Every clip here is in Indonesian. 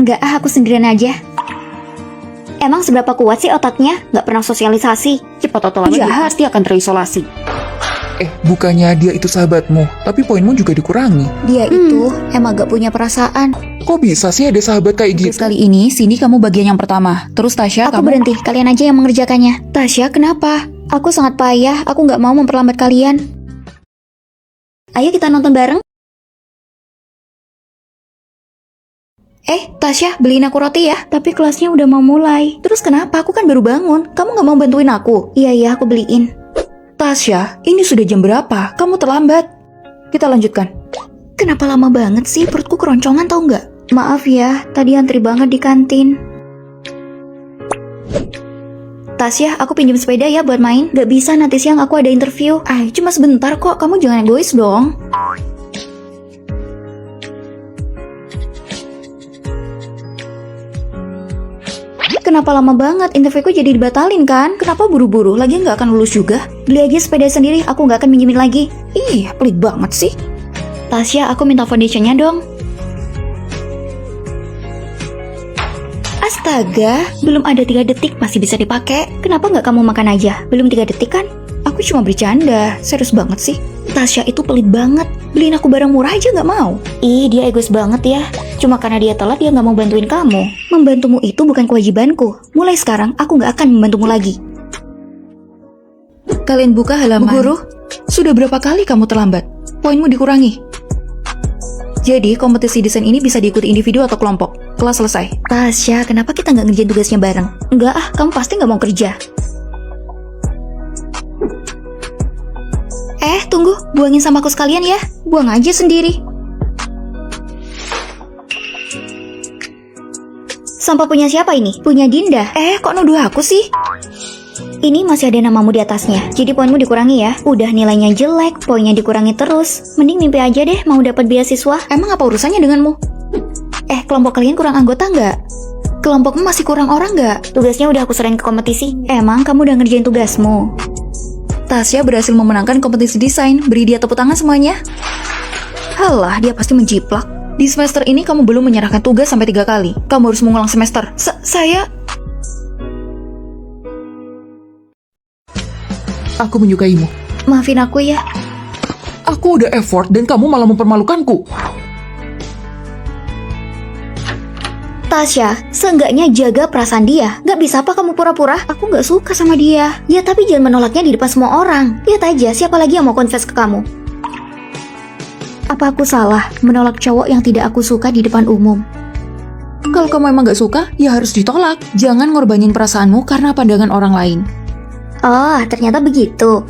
Enggak aku sendirian aja. Emang seberapa kuat sih otaknya? Nggak pernah sosialisasi. Cepat atau lambat dia pasti akan terisolasi. Bukannya dia itu sahabatmu, tapi poinmu juga dikurangi. Dia itu emang gak punya perasaan. Kok bisa sih ada sahabat kayak gitu? Kali ini, Cindy kamu bagian yang pertama. Terus Tasya, Aku kamu... berhenti, kalian aja yang mengerjakannya. Tasya, kenapa? Aku sangat payah, aku gak mau memperlambat kalian. Ayo kita nonton bareng. Tasya, beliin aku roti ya. Tapi kelasnya udah mau mulai. Terus kenapa? Aku kan baru bangun. Kamu gak mau bantuin aku? Iya, aku beliin. Tasya, ini sudah jam berapa? Kamu terlambat. Kita lanjutkan. Kenapa lama banget sih? Perutku keroncongan tau nggak? Maaf ya, tadi antri banget di kantin. Tasya, aku pinjam sepeda ya buat main. Gak bisa, nanti siang aku ada interview. Cuma sebentar kok, kamu jangan egois dong. Kenapa lama banget? Interviewku jadi dibatalin kan? Kenapa buru-buru? Lagi nggak akan lulus juga. Beli aja sepeda sendiri, aku nggak akan minjemin lagi. Ih, pelit banget sih. Tasya, aku minta foundationnya dong. Astaga, belum ada 3 detik masih bisa dipakai. Kenapa nggak kamu makan aja? Belum 3 detik kan? Aku cuma bercanda, serius banget sih. Tasya itu pelit banget, beliin aku barang murah aja nggak mau. Ih, dia egois banget ya. Cuma karena dia telat dia nggak mau bantuin kamu. Membantumu itu bukan kewajibanku. Mulai sekarang aku nggak akan membantumu lagi. Kalian buka halaman. Bu Guru, Sudah berapa kali kamu terlambat? Poinmu dikurangi. Jadi, kompetisi desain ini bisa diikuti individu atau kelompok. Kelas selesai. Tasya, kenapa kita nggak ngerjain tugasnya bareng? Enggak kamu pasti nggak mau kerja. Tunggu, buangin sama aku sekalian ya. Buang aja sendiri. Sampah punya siapa ini? Punya Dinda. Kok nuduh aku sih? Ini masih ada namamu di atasnya, jadi poinmu dikurangi ya. Udah nilainya jelek, poinnya dikurangi terus. Mending mimpi aja deh mau dapat beasiswa. Emang apa urusannya denganmu? Kelompok kalian kurang anggota nggak? Kelompokmu masih kurang orang nggak? Tugasnya udah aku serahin ke kompetisi. Emang kamu udah ngerjain tugasmu? Tasya berhasil memenangkan kompetisi desain. Beri dia tepuk tangan semuanya. Halah, dia pasti menjiplak. Di semester ini kamu belum menyerahkan tugas sampai 3 kali. Kamu harus mengulang semester. Saya... Aku menyukaimu. Maafin aku ya. Aku udah effort dan kamu malah mempermalukanku. Tasya, seenggaknya jaga perasaan dia. Gak bisa apa kamu pura-pura? Aku gak suka sama dia. Ya tapi jangan menolaknya di depan semua orang. Lihat aja siapa lagi yang mau confess ke kamu. Apa aku salah menolak cowok yang tidak aku suka di depan umum? Kalau kamu emang gak suka, ya harus ditolak. Jangan ngorbanin perasaanmu karena pandangan orang lain. Oh, ternyata begitu.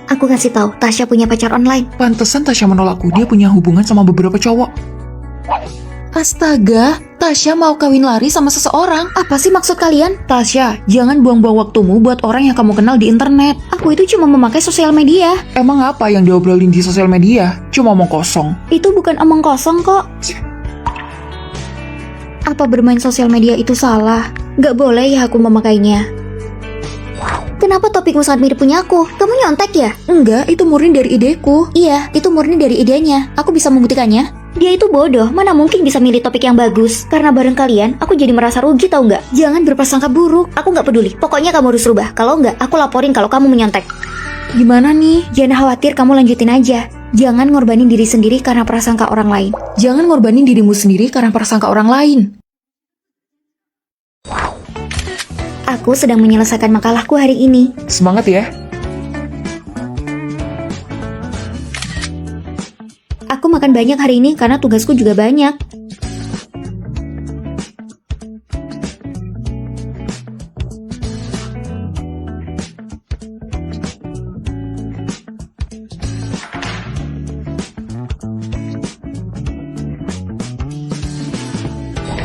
Aku kasih tahu, Tasya punya pacar online. Pantesan Tasya menolakku, dia punya hubungan sama beberapa cowok. Astaga, Tasya mau kawin lari sama seseorang. Apa sih maksud kalian? Tasya, jangan buang-buang waktumu buat orang yang kamu kenal di internet. Aku itu cuma memakai sosial media. Emang apa yang diobrolin di sosial media? Cuma omong kosong. Itu bukan omong kosong kok. Apa bermain sosial media itu salah? Gak boleh ya aku memakainya. Kenapa topikmu sangat mirip punya aku? Kamu nyontek ya? Enggak, itu murni dari ideku. Iya, itu murni dari idenya. Aku bisa membuktikannya. Dia itu bodoh, mana mungkin bisa milih topik yang bagus. Karena bareng kalian, aku jadi merasa rugi tau nggak? Jangan berprasangka buruk. Aku nggak peduli, pokoknya kamu harus rubah. Kalau nggak, aku laporin kalau kamu menyontek. Gimana nih? Jangan khawatir, kamu lanjutin aja. Jangan ngorbanin diri sendiri karena prasangka orang lain. Jangan ngorbanin dirimu sendiri karena prasangka orang lain. Aku sedang menyelesaikan makalahku hari ini. Semangat ya. Aku makan banyak hari ini karena tugasku juga banyak.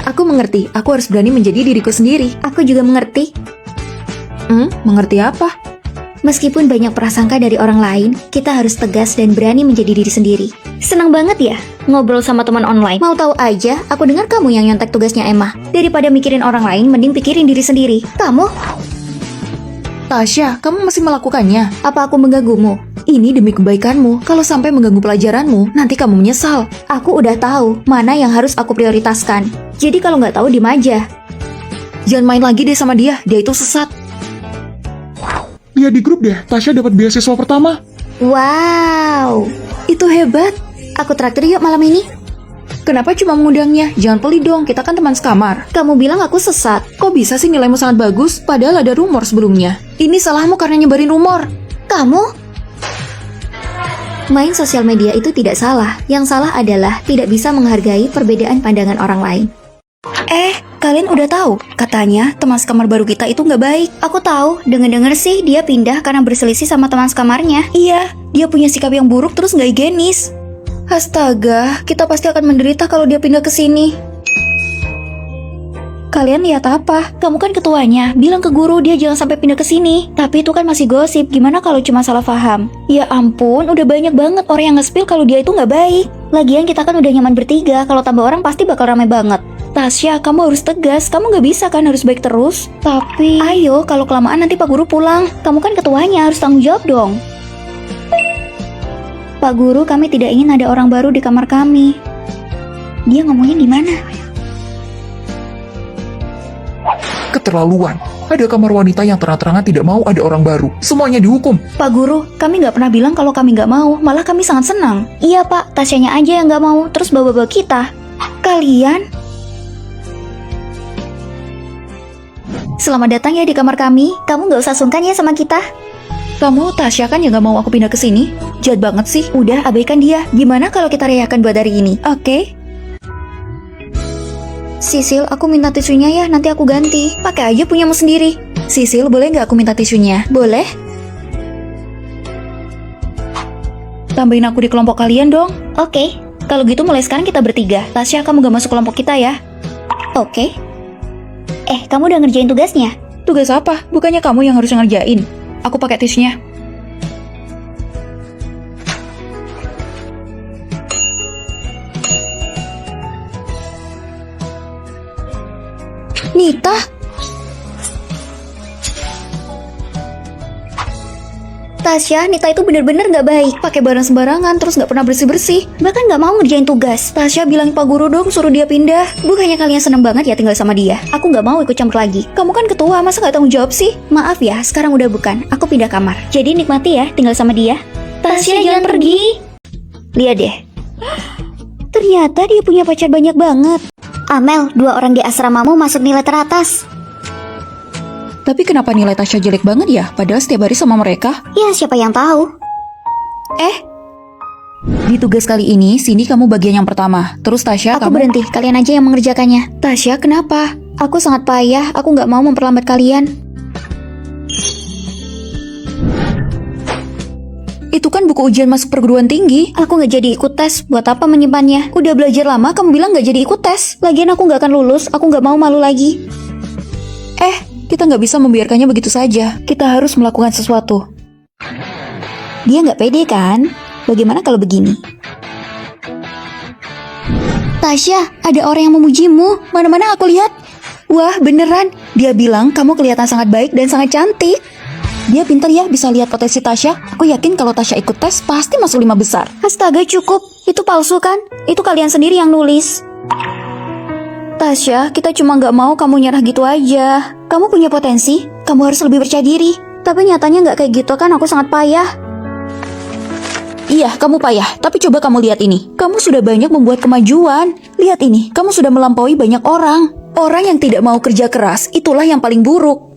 Aku mengerti, aku harus berani menjadi diriku sendiri. Aku juga mengerti. Mengerti apa? Meskipun banyak prasangka dari orang lain, kita harus tegas dan berani menjadi diri sendiri. Senang banget ya, ngobrol sama teman online. Mau tahu aja, aku dengar kamu yang nyontek tugasnya Emma. Daripada mikirin orang lain, mending pikirin diri sendiri. Kamu? Tasya, kamu masih melakukannya? Apa aku mengganggumu? Ini demi kebaikanmu. Kalau sampai mengganggu pelajaranmu, nanti kamu menyesal. Aku udah tahu mana yang harus aku prioritaskan. Jadi kalau nggak tahu, diem aja. Jangan main lagi deh sama dia itu sesat. Lihat di grup deh, Tasya dapat beasiswa pertama. Wow, Itu hebat. aku traktir yuk malam ini. Kenapa cuma mengundangnya? Jangan pelit dong, kita kan teman sekamar. Kamu bilang aku sesat. Kok bisa sih nilaimu sangat bagus, padahal ada rumor sebelumnya? Ini salahmu karena nyebarin rumor. Kamu? Main sosial media itu tidak salah. Yang salah adalah tidak bisa menghargai perbedaan pandangan orang lain. Kalian udah tahu? Katanya teman sekamar baru kita itu nggak baik. Aku tahu, denger-denger sih dia pindah karena berselisih sama teman sekamarnya. Iya, dia punya sikap yang buruk terus nggak higienis. Astaga, kita pasti akan menderita kalau dia pindah ke sini. Kalian lihat apa? Kamu kan ketuanya, bilang ke guru dia jangan sampai pindah ke sini. Tapi itu kan masih gosip, gimana kalau cuma salah paham? Ya ampun, udah banyak banget orang yang nge-spill kalau dia itu nggak baik. Lagian kita kan udah nyaman bertiga, kalau tambah orang pasti bakal ramai banget. Tasya, kamu harus tegas, kamu nggak bisa kan harus baik terus. Tapi, ayo kalau kelamaan nanti Pak Guru pulang. Kamu kan ketuanya, harus tanggung jawab dong. Pak Guru, kami tidak ingin ada orang baru di kamar kami. Dia ngomongnya gimana? Keterlaluan. Ada kamar wanita yang terang-terangan tidak mau ada orang baru. Semuanya dihukum. Pak Guru, kami nggak pernah bilang kalau kami nggak mau, malah kami sangat senang. Iya Pak, Tasyanya aja yang nggak mau, terus bawa-bawa kita. Kalian? Selamat datang ya di kamar kami. Kamu nggak usah sungkan ya sama kita. Kamu Tasya kan yang nggak mau aku pindah ke sini? Jahat banget sih. Udah, abaikan dia. Gimana kalau kita rayakan buat hari ini? Oke. Sisil, aku minta tisunya ya, nanti aku ganti. Pakai aja punyamu sendiri. Sisil, boleh nggak aku minta tisunya? Boleh? Tambahin aku di kelompok kalian dong. Oke. Kalau gitu mulai sekarang kita bertiga. Tasya, kamu gak masuk kelompok kita ya? Oke. Kamu udah ngerjain tugasnya? Tugas apa? Bukannya kamu yang harus ngerjain. Aku pakai tisunya. Nita? Tasya, Nita itu bener-bener gak baik. Pakai barang sembarangan, terus nggak pernah bersih-bersih. Bahkan gak mau ngerjain tugas. Tasya bilang Pak Guru dong, suruh dia pindah. Bukannya kalian seneng banget ya tinggal sama dia? Aku gak mau ikut campur lagi. Kamu kan ketua, masa nggak tanggung jawab sih? Maaf ya, sekarang udah bukan. Aku pindah kamar. Jadi nikmati ya tinggal sama dia. Tasya, jangan pergi. Lihat deh. Ternyata dia punya pacar banyak banget. Amel, 2 orang di asramamu masuk nilai teratas. Tapi kenapa nilai Tasya jelek banget ya? Padahal setiap hari sama mereka. Ya, siapa yang tahu? Di tugas kali ini, Cindy kamu bagian yang pertama. Terus Tasya, Aku kamu... berhenti, kalian aja yang mengerjakannya. Tasya, kenapa? Aku sangat payah, aku gak mau memperlambat kalian. Itu kan buku ujian masuk perguruan tinggi. Aku gak jadi ikut tes, buat apa menyimpannya? Udah belajar lama, kamu bilang gak jadi ikut tes. Lagian aku gak akan lulus, aku gak mau malu lagi. Kita nggak bisa membiarkannya begitu saja. Kita harus melakukan sesuatu. Dia gak pede kan? Bagaimana kalau begini? Tasya, ada orang yang memujimu. Mana-mana aku lihat. Wah, beneran. Dia bilang kamu kelihatan sangat baik dan sangat cantik. Dia pintar ya, bisa lihat potensi Tasya. Aku yakin kalau Tasya ikut tes, pasti masuk 5 besar. Astaga, cukup. Itu palsu kan? Itu kalian sendiri yang nulis. Tasya, kita cuma nggak mau kamu nyerah gitu aja. Kamu punya potensi, kamu harus lebih percaya diri. Tapi nyatanya nggak kayak gitu kan, aku sangat payah. Iya, kamu payah. Tapi coba kamu lihat ini. Kamu sudah banyak membuat kemajuan. Lihat ini, kamu sudah melampaui banyak orang. Orang yang tidak mau kerja keras, itulah yang paling buruk.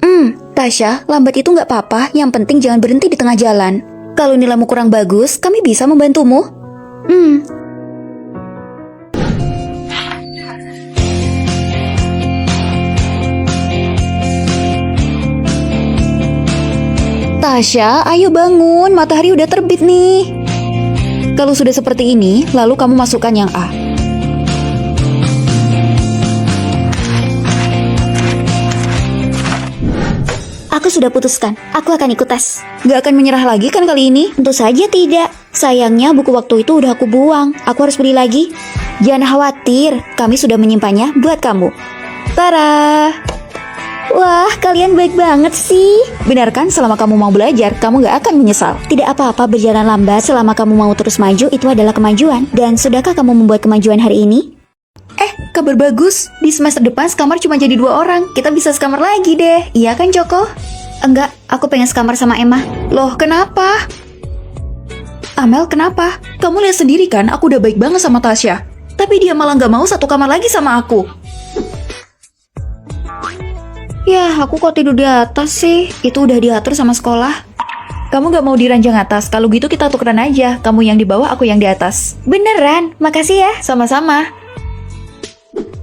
Tasya, lambat itu nggak apa-apa, yang penting jangan berhenti di tengah jalan. Kalau nilaimu kurang bagus, kami bisa membantumu. Tasya, ayo bangun, matahari udah terbit nih. Kalau sudah seperti ini, lalu kamu masukkan yang A. Aku sudah putuskan, aku akan ikut tes. Gak akan menyerah lagi kan kali ini? Tentu saja tidak. Sayangnya buku waktu itu udah aku buang. Aku harus beli lagi. Jangan khawatir, kami sudah menyimpannya buat kamu. Tara! Wah, kalian baik banget sih. Benar kan, selama kamu mau belajar, kamu gak akan menyesal. Tidak apa-apa berjalan lambat selama kamu mau terus maju, itu adalah kemajuan. Dan sudahkah kamu membuat kemajuan hari ini? Kabar bagus, di semester depan sekamar cuma jadi 2 orang. Kita bisa sekamar lagi deh. Iya kan, Joko? Enggak, aku pengen sekamar sama Emma. Loh, kenapa? Amel, kenapa? Kamu lihat sendiri kan, aku udah baik banget sama Tasya. Tapi dia malah gak mau satu kamar lagi sama aku. Ya, aku kok tidur di atas sih? Itu udah diatur sama sekolah. Kamu gak mau di ranjang atas? Kalau gitu kita tukeran aja. Kamu yang di bawah, aku yang di atas. Beneran? Makasih ya. Sama-sama.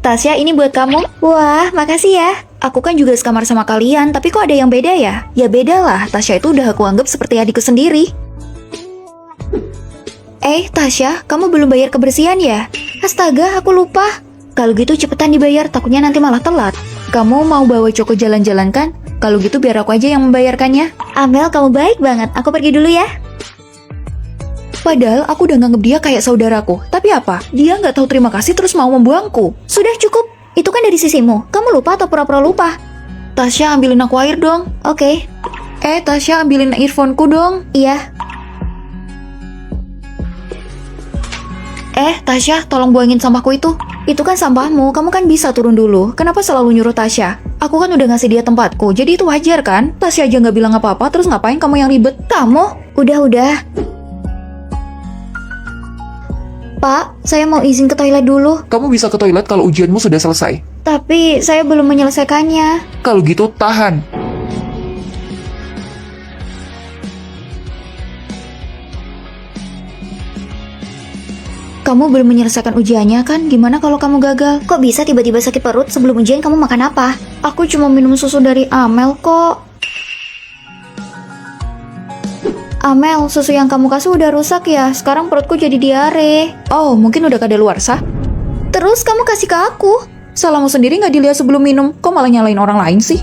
Tasya, ini buat kamu. Wah, makasih ya. Aku kan juga sekamar sama kalian, tapi kok ada yang beda ya? Ya beda lah, Tasya itu udah aku anggap seperti adikku sendiri. Tasya, kamu belum bayar kebersihan ya? Astaga, aku lupa. Kalau gitu cepetan dibayar, takutnya nanti malah telat. Kamu mau bawa Joko jalan-jalan kan? Kalau gitu biar aku aja yang membayarkannya. Amel, kamu baik banget. Aku pergi dulu ya. Padahal aku udah nganggep dia kayak saudaraku. Tapi apa? Dia nggak tahu terima kasih terus mau membuangku. Sudah cukup. Itu kan dari sisimu. Kamu lupa atau pura-pura lupa? Tasya, ambilin aku air dong. Oke. Tasya, ambilin earphone-ku dong. Iya. Tasya, tolong buangin sampahku itu. Itu kan sampahmu, kamu kan bisa turun dulu. Kenapa selalu nyuruh Tasya? Aku kan udah ngasih dia tempatku, jadi itu wajar kan? Tasya aja nggak bilang apa-apa, terus ngapain kamu yang ribet? Kamu? Udah. Pak, saya mau izin ke toilet dulu. Kamu bisa ke toilet kalau ujianmu sudah selesai. Tapi saya belum menyelesaikannya. Kalau gitu, tahan. Kamu belum menyelesaikan ujiannya kan? Gimana kalau kamu gagal? Kok bisa tiba-tiba sakit perut? Sebelum ujian kamu makan apa? Aku cuma minum susu dari Amel kok. Amel, susu yang kamu kasih udah rusak ya? Sekarang perutku jadi diare. Oh, mungkin udah kadaluarsa. Terus kamu kasih ke aku? Salahmu sendiri nggak dilihat sebelum minum. Kok malah nyalain orang lain sih?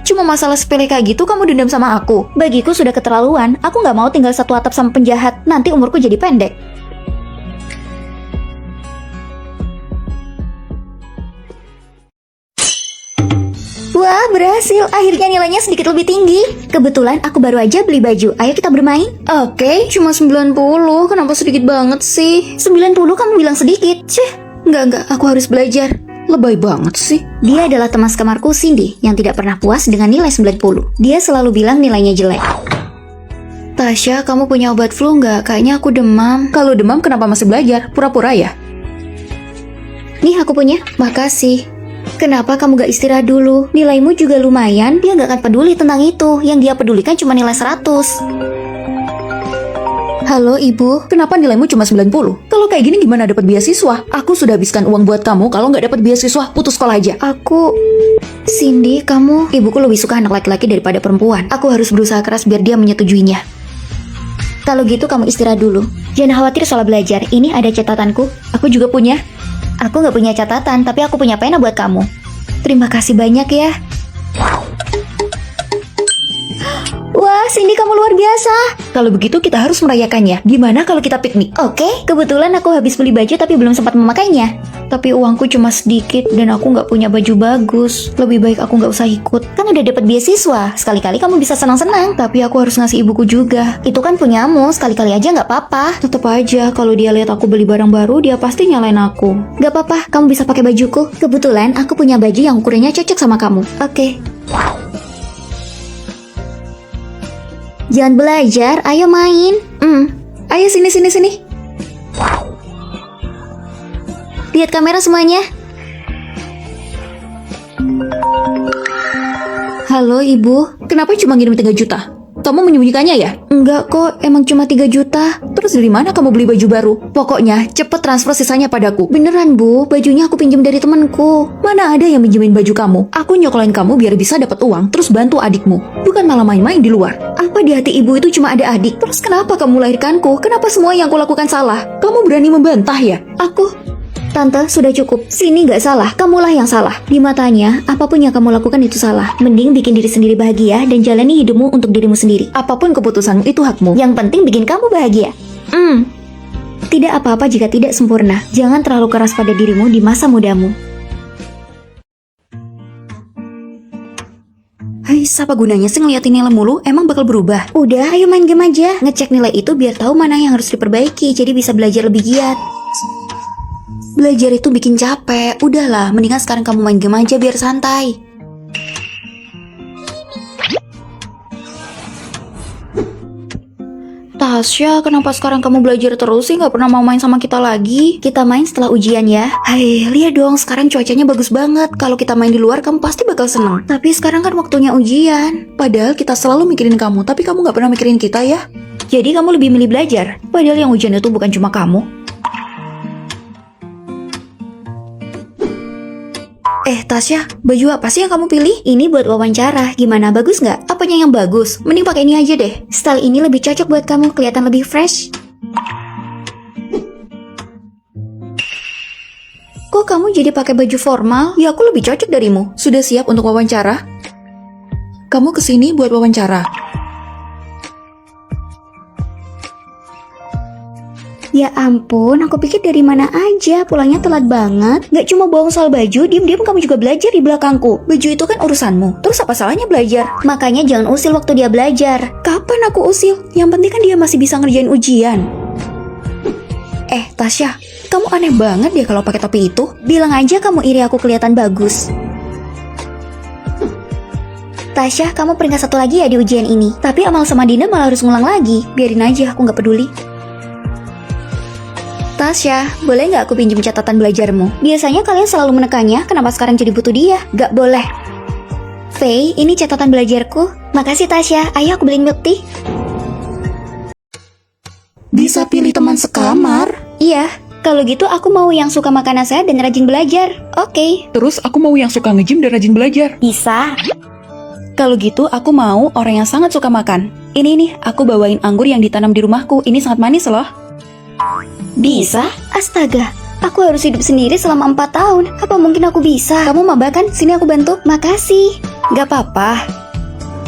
Cuma masalah sepele kayak gitu kamu dendam sama aku? Bagiku sudah keterlaluan. Aku nggak mau tinggal satu atap sama penjahat. Nanti umurku jadi pendek. Wah, berhasil. Akhirnya nilainya sedikit lebih tinggi. Kebetulan aku baru aja beli baju. Ayo kita bermain. Oke, cuma 90. Kenapa sedikit banget sih? 90 kamu bilang sedikit. Enggak. Aku harus belajar. Lebay banget sih. Dia adalah teman sekamarku Cindy yang tidak pernah puas dengan nilai 90. Dia selalu bilang nilainya jelek. Tasya, kamu punya obat flu nggak? Kayaknya aku demam. Kalau demam kenapa masih belajar? Pura-pura ya? Nih aku punya. Makasih. Kenapa kamu gak istirahat dulu? Nilaimu juga lumayan. Dia gak akan peduli tentang itu. Yang dia pedulikan cuma nilai 100. Halo ibu, kenapa nilaimu cuma 90? Kalau kayak gini gimana dapat beasiswa? Aku sudah habiskan uang buat kamu, kalau nggak dapat beasiswa, putus sekolah aja. Cindy, kamu... Ibuku lebih suka anak laki-laki daripada perempuan. Aku harus berusaha keras biar dia menyetujuinya. Kalau gitu kamu istirahat dulu. Jangan khawatir soal belajar, ini ada catatanku. Aku juga punya. Aku nggak punya catatan, tapi aku punya pena buat kamu. Terima kasih banyak ya. Wah, Cindy kamu luar biasa. Kalau begitu kita harus merayakannya. Gimana kalau kita piknik? Oke, kebetulan aku habis beli baju tapi belum sempat memakainya. Tapi uangku cuma sedikit dan aku nggak punya baju bagus. Lebih baik aku nggak usah ikut. Kan udah dapat beasiswa, sekali-kali kamu bisa senang-senang. Tapi aku harus ngasih ibuku juga. Itu kan punyamu, sekali-kali aja nggak apa-apa. Tetep aja, kalau dia lihat aku beli barang baru, dia pasti nyalain aku. Nggak apa-apa, kamu bisa pakai bajuku. Kebetulan aku punya baju yang ukurannya cocok sama kamu. Oke. Jangan belajar, ayo main. Ayo sini. Lihat kamera semuanya. Halo ibu, kenapa cuma ngirim 3 juta? Kamu menyembunyikannya ya? Enggak kok, emang cuma 3 juta. Terus dari mana kamu beli baju baru? Pokoknya cepet transfer sisanya padaku. Beneran bu, bajunya aku pinjam dari temanku. Mana ada yang minjemin baju kamu? Aku nyokolain kamu biar bisa dapat uang, terus bantu adikmu. Bukan malah main-main di luar. Apa di hati ibu itu cuma ada adik? Terus kenapa kamu melahirkanku? Kenapa semua yang aku lakukan salah? Kamu berani membantah ya? Tante, sudah cukup. Sini gak salah, kamulah yang salah. Di matanya, apapun yang kamu lakukan itu salah. Mending bikin diri sendiri bahagia dan jalani hidupmu untuk dirimu sendiri. Apapun keputusanmu itu hakmu. Yang penting bikin kamu bahagia. Tidak apa-apa jika tidak sempurna. Jangan terlalu keras pada dirimu di masa mudamu. Apa gunanya sih ngeliatin nilai mulu? Emang bakal berubah? Udah, ayo main game aja. Ngecek nilai itu biar tahu mana yang harus diperbaiki, jadi bisa belajar lebih giat. Belajar itu bikin capek. Udahlah, mendingan sekarang kamu main game aja biar santai. Tasya, kenapa sekarang kamu belajar terus sih? Gak pernah mau main sama kita lagi? Kita main setelah ujian ya. Hai, lihat dong, sekarang cuacanya bagus banget. Kalau kita main di luar, kamu pasti bakal seneng. Tapi sekarang kan waktunya ujian. Padahal kita selalu mikirin kamu, tapi kamu gak pernah mikirin kita ya. Jadi kamu lebih milih belajar? Padahal yang ujian itu bukan cuma kamu. Tasya, baju apa sih yang kamu pilih? Ini buat wawancara, gimana, bagus nggak? Apanya yang bagus? Mending pakai ini aja deh. Style ini lebih cocok buat kamu, kelihatan lebih fresh. Kok kamu jadi pakai baju formal? Ya aku lebih cocok darimu. Sudah siap untuk wawancara? Kamu kesini buat wawancara. Ya ampun, aku pikir dari mana aja, pulangnya telat banget. Gak cuma bohong soal baju, diam-diam kamu juga belajar di belakangku. Baju itu kan urusanmu, terus apa salahnya belajar? Makanya jangan usil waktu dia belajar. Kapan aku usil? Yang penting kan dia masih bisa ngerjain ujian. Tasya, kamu aneh banget ya kalau pakai topi itu. Bilang aja kamu iri aku kelihatan bagus. Tasya, kamu peringkat 1 lagi ya di ujian ini. Tapi Amal sama Dinda malah harus ngulang lagi. Biarin aja, aku gak peduli. Tasya, boleh nggak aku pinjam catatan belajarmu? Biasanya kalian selalu menekannya, kenapa sekarang jadi butuh dia? Gak boleh. Faye, ini catatan belajarku. Makasih Tasya, ayo aku beliin milk tea. Bisa pilih teman sekamar? Iya, kalau gitu aku mau yang suka makanan sehat dan rajin belajar. Oke. Terus aku mau yang suka nge-gym dan rajin belajar. Bisa. Kalau gitu aku mau orang yang sangat suka makan. Ini nih, aku bawain anggur yang ditanam di rumahku. Ini sangat manis loh. Bisa? Astaga, aku harus hidup sendiri selama 4 tahun. Apa mungkin aku bisa? Kamu maba kan? Sini aku bantu. Makasih. Gak apa-apa.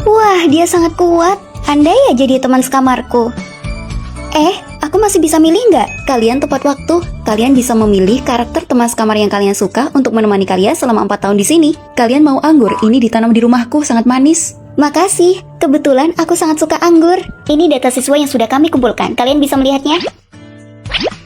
Wah, dia sangat kuat. Andai aja dia teman sekamarku. Aku masih bisa milih nggak? Kalian tepat waktu. Kalian bisa memilih karakter teman sekamar yang kalian suka untuk menemani kalian selama 4 tahun di sini. Kalian mau anggur? Ini ditanam di rumahku, sangat manis. Makasih. Kebetulan aku sangat suka anggur. Ini data siswa yang sudah kami kumpulkan. Kalian bisa melihatnya?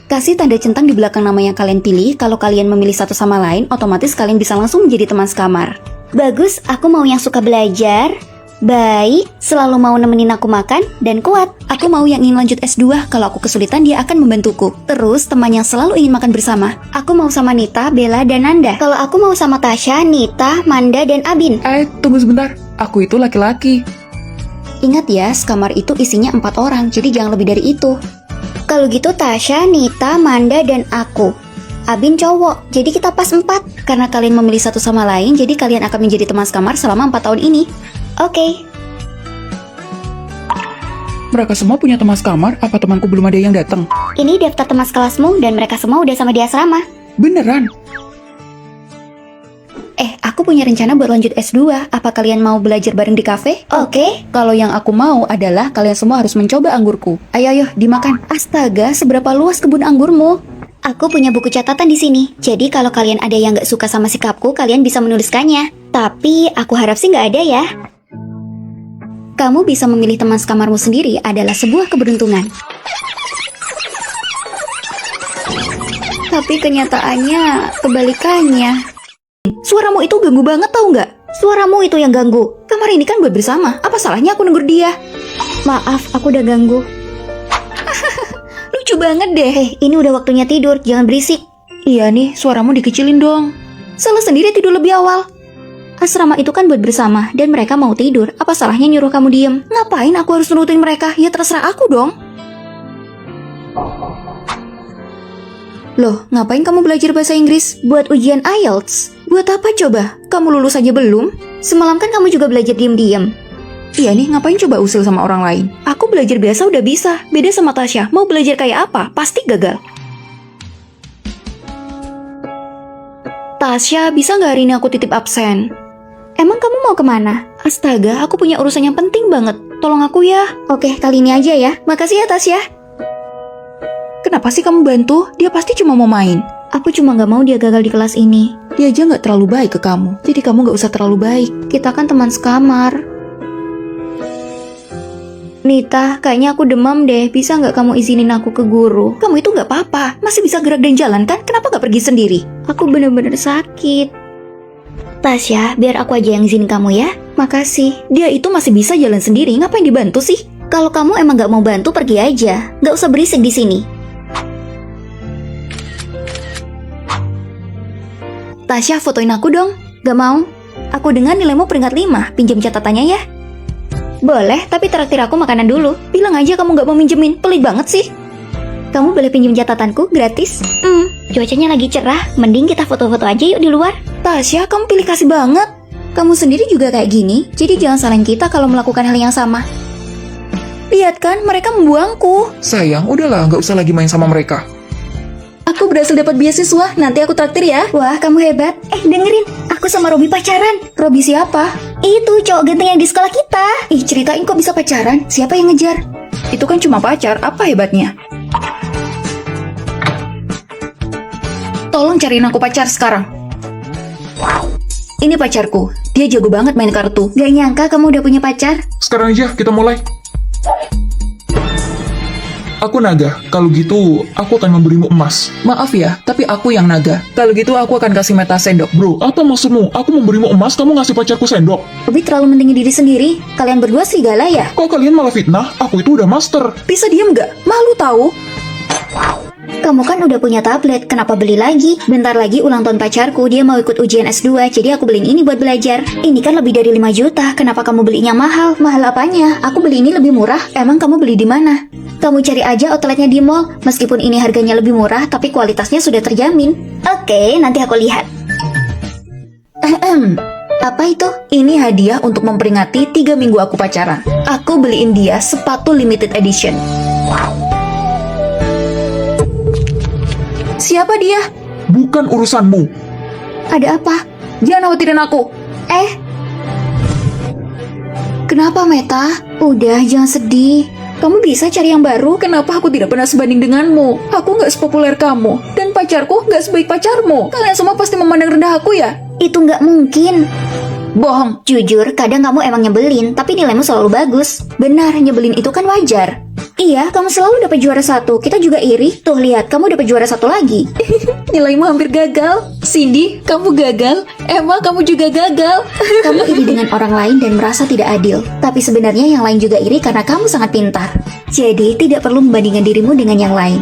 Kasih tanda centang di belakang nama yang kalian pilih. Kalau kalian memilih satu sama lain, otomatis kalian bisa langsung menjadi teman sekamar. Bagus, aku mau yang suka belajar, baik, selalu mau nemenin aku makan, dan kuat. Aku mau yang ingin lanjut S2. Kalau aku kesulitan, dia akan membantuku. Terus, teman yang selalu ingin makan bersama. Aku mau sama Nita, Bella, dan Nanda. Kalau aku mau sama Tasya, Nita, Manda, dan Abin. Tunggu sebentar. Aku itu laki-laki. Ingat ya, sekamar itu isinya 4 orang, jadi jangan lebih dari itu. Kalau gitu Tasya, Nita, Manda, dan aku. Abin cowok, jadi kita pas 4. Karena kalian memilih satu sama lain, jadi kalian akan menjadi teman sekamar selama 4 tahun ini. Oke. Mereka semua punya teman sekamar, apa temanku belum ada yang datang? Ini daftar teman sekelasmu, dan mereka semua udah sama di asrama. Beneran? Aku punya rencana buat lanjut S2. Apa kalian mau belajar bareng di kafe? Oke. Kalau yang aku mau adalah kalian semua harus mencoba anggurku. Ayo, dimakan. Astaga, seberapa luas kebun anggurmu? Aku punya buku catatan di sini. Jadi kalau kalian ada yang gak suka sama sikapku, kalian bisa menuliskannya. Tapi aku harap sih gak ada ya. Kamu bisa memilih teman sekamarmu sendiri adalah sebuah keberuntungan. Tapi kenyataannya kebalikannya. Suaramu itu ganggu banget tau nggak? Suaramu itu yang ganggu. Kamar ini kan buat bersama. Apa salahnya aku negur dia? Maaf, aku udah ganggu. Lucu banget deh. Ini udah waktunya tidur, jangan berisik. Iya nih, suaramu dikecilin dong. Salah sendiri tidur lebih awal. Asrama itu kan buat bersama, dan mereka mau tidur. Apa salahnya nyuruh kamu diem? Ngapain aku harus nurutin mereka? Ya terserah aku dong. Loh, ngapain kamu belajar bahasa Inggris? Buat ujian IELTS. Buat apa coba? Kamu lulus aja belum? Semalam kan kamu juga belajar diem-diem. Iya nih, ngapain coba usil sama orang lain? Aku belajar biasa udah bisa. Beda sama Tasya, mau belajar kayak apa? Pasti gagal. Tasya, bisa nggak hari ini aku titip absen? Emang kamu mau kemana? Astaga, aku punya urusan yang penting banget. Tolong aku ya. Oke, kali ini aja ya. Makasih ya Tasya. Kenapa sih kamu bantu? Dia pasti cuma mau main. Aku cuma gak mau dia gagal di kelas ini. Dia aja gak terlalu baik ke kamu. Jadi kamu gak usah terlalu baik. Kita kan teman sekamar. Nita, kayaknya aku demam deh. Bisa nggak kamu izinin aku ke guru? Kamu itu nggak apa-apa, masih bisa gerak dan jalan kan? Kenapa nggak pergi sendiri? Aku bener-bener sakit. Tasya, biar aku aja yang izin kamu ya. Makasih. Dia itu masih bisa jalan sendiri, ngapain dibantu sih? Kalau kamu emang nggak mau bantu, pergi aja. Nggak usah berisik di sini. Tasya, fotoin aku dong. Gak mau? Aku dengar nilaimu peringkat 5, pinjam catatannya ya. Boleh, tapi traktir aku makanan dulu. Bilang aja kamu nggak mau minjemin, pelit banget sih. Kamu boleh pinjam catatanku gratis? Cuacanya lagi cerah. Mending kita foto-foto aja yuk di luar. Tasya, kamu pilih kasih banget. Kamu sendiri juga kayak gini, jadi jangan salahin kita kalau melakukan hal yang sama. Lihat kan, mereka membuangku. Sayang, udahlah, nggak usah lagi main sama mereka. Aku berhasil dapat beasiswa, nanti aku traktir ya. Wah, kamu hebat. Dengerin, aku sama Robi pacaran. Robi siapa? Itu cowok ganteng yang di sekolah kita. Ih, ceritain kok bisa pacaran? Siapa yang ngejar? Itu kan cuma pacar, apa hebatnya? Tolong cariin aku pacar sekarang. Ini pacarku, dia jago banget main kartu. Gak nyangka kamu udah punya pacar. Sekarang aja kita mulai. Aku naga, kalau gitu aku akan memberimu emas. Maaf ya, tapi aku yang naga. Kalau gitu aku akan kasih Meta sendok. Bro, apa maksudmu? Aku memberimu emas, kamu ngasih pacarku sendok. Robi terlalu mentinggi diri sendiri. Kalian berdua serigala ya? Kok kalian malah fitnah? Aku itu udah master. Bisa diem nggak? Malu tahu. Kamu kan udah punya tablet, kenapa beli lagi? Bentar lagi ulang tahun pacarku, dia mau ikut ujian S2, jadi aku beliin ini buat belajar. Ini kan lebih dari 5 juta, kenapa kamu belinya mahal? Mahal apanya? Aku beli ini lebih murah. Emang kamu beli di mana? Kamu cari aja outletnya di mall. Meskipun ini harganya lebih murah, tapi kualitasnya sudah terjamin. Oke, nanti aku lihat. Apa itu? Ini hadiah untuk memperingati 3 minggu aku pacaran. Aku beliin dia sepatu limited edition. Siapa dia? Bukan urusanmu. Ada apa? Jangan khawatirin aku. Kenapa Meta? Udah, jangan sedih. Kamu bisa cari yang baru. Kenapa aku tidak pernah sebanding denganmu? Aku nggak sepopuler kamu. Dan pacarku nggak sebaik pacarmu. Kalian semua pasti memandang rendah aku ya? Itu nggak mungkin. Bohong. Jujur, kadang kamu emang nyebelin, tapi nilaimu selalu bagus. Benar, nyebelin itu kan wajar. Iya, kamu selalu dapat juara 1. Kita juga iri. Tuh, lihat, kamu dapat juara 1 lagi. Nilaimu hampir gagal. Cindy, kamu gagal. Emma, kamu juga gagal. Kamu iri dengan orang lain dan merasa tidak adil. Tapi sebenarnya yang lain juga iri karena kamu sangat pintar. Jadi, tidak perlu membandingkan dirimu dengan yang lain.